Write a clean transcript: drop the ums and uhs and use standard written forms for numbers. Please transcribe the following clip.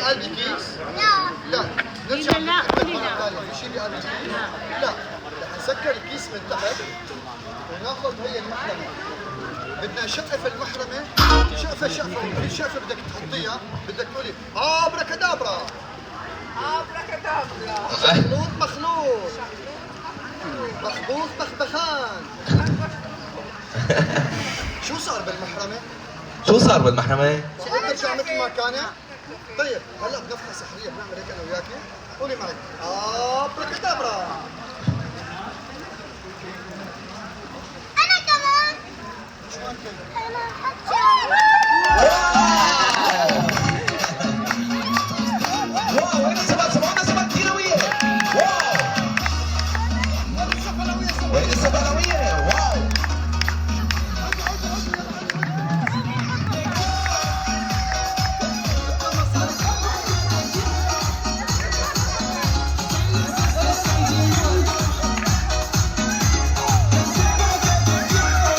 قلبي كيس؟ لا نرجع إذا لا قولي لا. في شيء بقلبي كيس؟ لا رح نسكر الكيس من تحت وناخذ هي المحرمة. بدنا شقفة المحرمة، شقفة وفي شقفة بدك تحطيها، بدك تقولي ابركادابرا. ابركادابرا. مخلوط مخلوط. مخبوط بخبخان. شو صار بالمحرمة؟ شو صار بالمحرمة؟ نرجع مثل ما كان؟ طيب هلا بنفخة سحرية بنعمل هيك انا وياكي. قولي معي ابركادابرا. انا كمان. شو انت؟ انا حط